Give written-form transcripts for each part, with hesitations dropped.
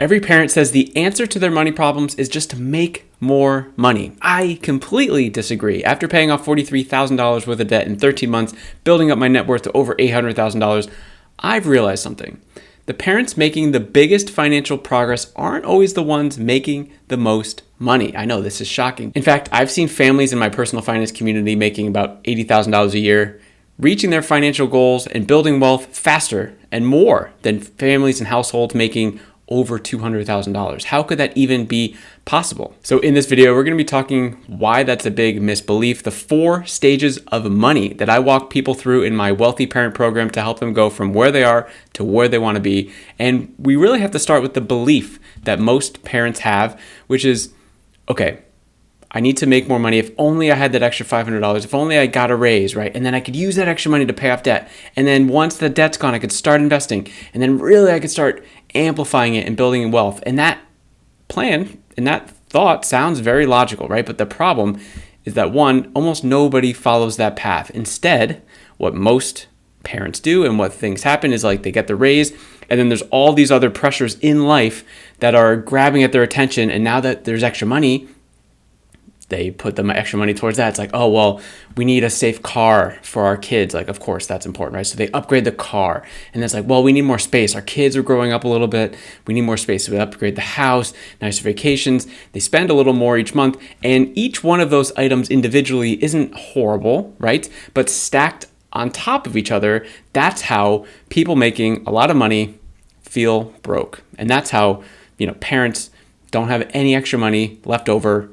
Every parent says the answer to their money problems is just to make more money. I completely disagree. After paying off $43,000 worth of debt in 13 months, building up my net worth to over $800,000, I've realized something. The parents making the biggest financial progress aren't always the ones making the most money. I know this is shocking. In fact, I've seen families in my personal finance community making about $80,000 a year, reaching their financial goals and building wealth faster and more than families and households making over $200,000. How could that even be possible? So in this video, we're going to be talking why that's a big misbelief, the 4 stages of money that I walk people through in my Wealthy Parent program to help them go from where they are to where they want to be. And we really have to start with the belief that most parents have, which is, okay, I need to make more money. If only I had that extra $500, if only I got a raise, right? And then I could use that extra money to pay off debt. And then once the debt's gone, I could start investing. And then really I could start amplifying it and building wealth. And that plan and that thought sounds very logical, right? But the problem is that one, almost nobody follows that path. Instead, what most parents do and what things happen is like they get the raise, and then there's all these other pressures in life that are grabbing at their attention. And now that there's extra money, they put the extra money towards that. It's like, oh, well, we need a safe car for our kids. Like, of course, that's important, right? So they upgrade the car. And it's like, well, we need more space. Our kids are growing up a little bit. We need more space. So we upgrade the house, nicer vacations. They spend a little more each month. And each one of those items individually isn't horrible, right? But stacked on top of each other, that's how people making a lot of money feel broke. And that's how, parents don't have any extra money left over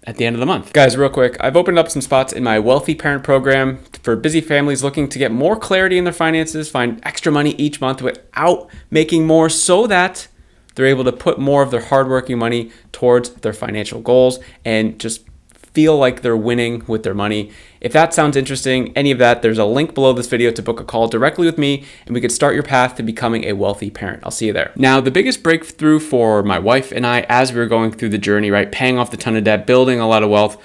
at the end of the month. Guys, real quick, I've opened up some spots in my Wealthy Parent program for busy families looking to get more clarity in their finances, find extra money each month without making more so that they're able to put more of their hardworking money towards their financial goals and just feel like they're winning with their money. If that sounds interesting, any of that, there's a link below this video to book a call directly with me, and we could start your path to becoming a wealthy parent. I'll see you there. Now, the biggest breakthrough for my wife and I as we were going through the journey, right, paying off the ton of debt, building a lot of wealth,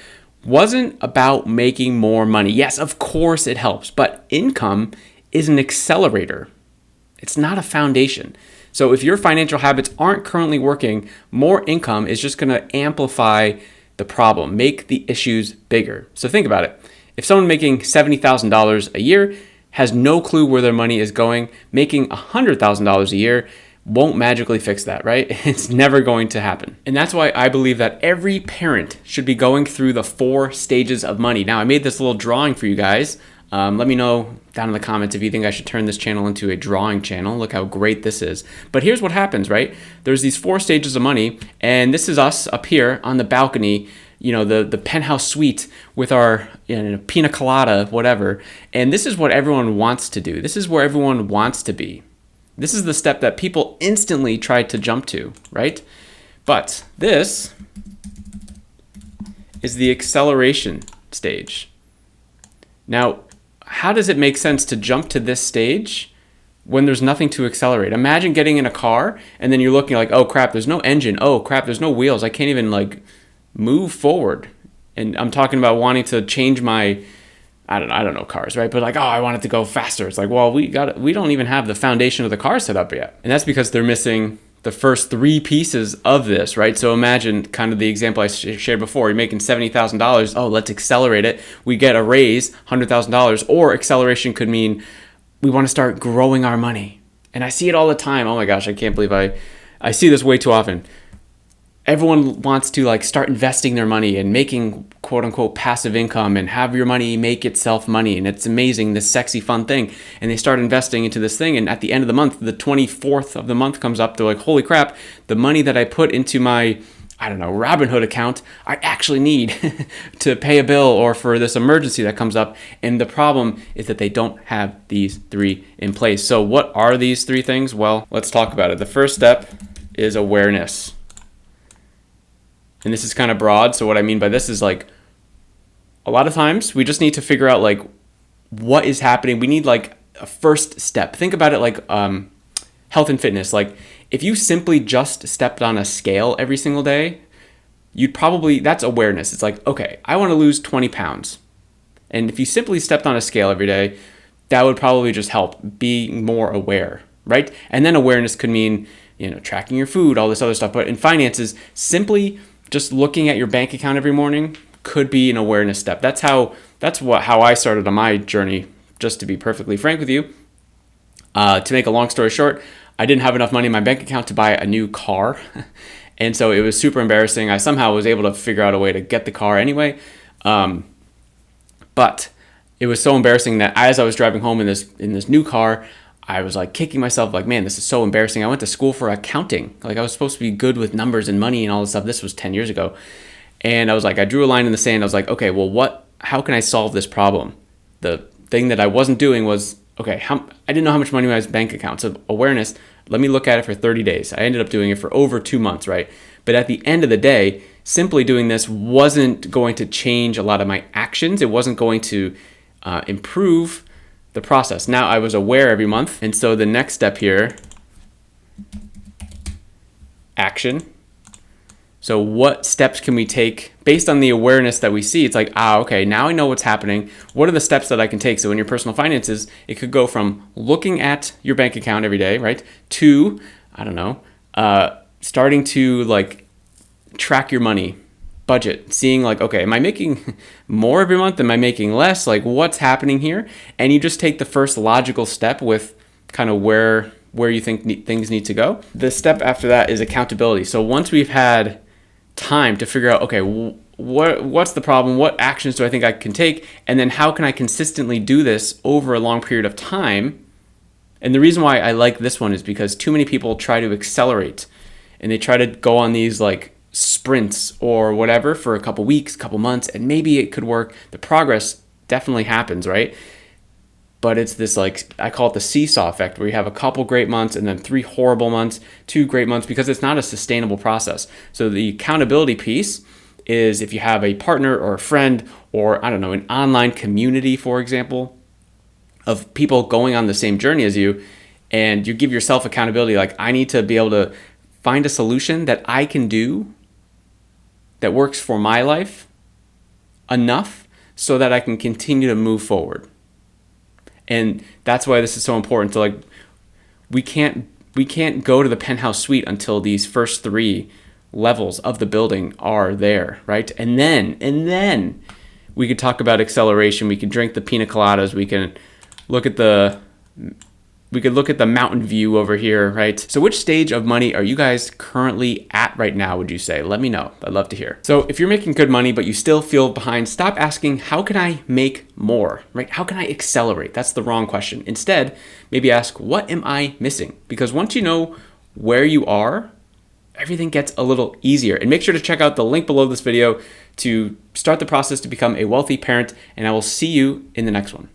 wasn't about making more money. Yes, of course it helps, but income is an accelerator. It's not a foundation. So if your financial habits aren't currently working, more income is just going to amplify the problem, make the issues bigger. So think about it. If someone making $70,000 a year has no clue where their money is going, making $100,000 a year won't magically fix that, right? It's never going to happen. And that's why I believe that every parent should be going through the 4 stages of money. Now, I made this little drawing for you guys. Let me know down in the comments if you think I should turn this channel into a drawing channel. Look how great this is. But here's what happens, right? There's these 4 stages of money, and this is us up here on the balcony, the penthouse suite with our pina colada, whatever. And this is what everyone wants to do. This is where everyone wants to be. This is the step that people instantly try to jump to, right? But this is the acceleration stage. Now, how does it make sense to jump to this stage when there's nothing to accelerate? Imagine getting in a car and then you're looking like, oh crap, there's no engine. Oh crap, there's no wheels. I can't even move forward. And I'm talking about wanting to change my, I don't know cars, right? But I want it to go faster. It's like, well, we don't even have the foundation of the car set up yet. And that's because they're missing the first 3 pieces of this, right? So imagine kind of the example I shared before. You're making $70,000. Oh, let's accelerate it. We get a raise, $100,000. Or acceleration could mean we want to start growing our money. And I see it all the time. Oh my gosh, I can't believe I see this way too often. Everyone wants to start investing their money and making quote unquote passive income and have your money make itself money. And it's amazing, this sexy fun thing. And they start investing into this thing. And at the end of the month, the 24th of the month comes up. They're like, holy crap, the money that I put into my, Robinhood account, I actually need to pay a bill or for this emergency that comes up. And the problem is that they don't have these 3 in place. So what are these 3 things? Well, let's talk about it. The first step is awareness. And this is kind of broad. So what I mean by this is a lot of times we just need to figure out what is happening. We need a first step. Think about it like health and fitness. If you simply just stepped on a scale every single day, that's awareness. It's okay, I want to lose 20 pounds. And if you simply stepped on a scale every day, that would probably just help being more aware, right? And then awareness could mean, tracking your food, all this other stuff. But in finances, simply just looking at your bank account every morning could be an awareness step. That's how I started on my journey, just to be perfectly frank with you. To make a long story short, I didn't have enough money in my bank account to buy a new car. And so it was super embarrassing. I somehow was able to figure out a way to get the car anyway. But it was so embarrassing that as I was driving home in this new car, I was like kicking myself like, man, this is so embarrassing. I went to school for accounting. Like, I was supposed to be good with numbers and money and all this stuff. This was 10 years ago. And I was like, I drew a line in the sand. I was like, okay, well, how can I solve this problem? The thing that I wasn't doing was, okay, I didn't know how much money was in my bank account. So awareness, let me look at it for 30 days. I ended up doing it for over 2 months, right? But at the end of the day, simply doing this wasn't going to change a lot of my actions. It wasn't going to improve the process. Now I was aware every month. And so the next step here, action. So what steps can we take based on the awareness that we see? It's like, okay, now I know what's happening. What are the steps that I can take? So in your personal finances, it could go from looking at your bank account every day, right? To, I don't know, starting to like track your money, budget, seeing like, okay, am I making more every month? Am I making less? Like, what's happening here? And you just take the first logical step with kind of where you think things need to go. The step after that is accountability. So once we've had time to figure out, okay, what's the problem? What actions do I think I can take? And then how can I consistently do this over a long period of time? And the reason why I like this one is because too many people try to accelerate and they try to go on these like sprints or whatever for a couple weeks, couple months, and maybe it could work. The progress definitely happens, right? But it's this, like, I call it the seesaw effect, where you have a couple great months and then 3 horrible months, 2 great months, because it's not a sustainable process. So the accountability piece is if you have a partner or a friend or, I don't know, an online community, for example, of people going on the same journey as you, and you give yourself accountability, like, I need to be able to find a solution that I can do that works for my life enough so that I can continue to move forward. And that's why this is so important. So like, we can't go to the penthouse suite until these first 3 levels of the building are there, right? And then we could talk about acceleration. We can drink the pina coladas. We can look at the mountain view over here, right? So which stage of money are you guys currently at right now, would you say? Let me know. I'd love to hear. So if you're making good money, but you still feel behind, stop asking, how can I make more, right? How can I accelerate? That's the wrong question. Instead, maybe ask, what am I missing? Because once you know where you are, everything gets a little easier. And make sure to check out the link below this video to start the process to become a wealthy parent. And I will see you in the next one.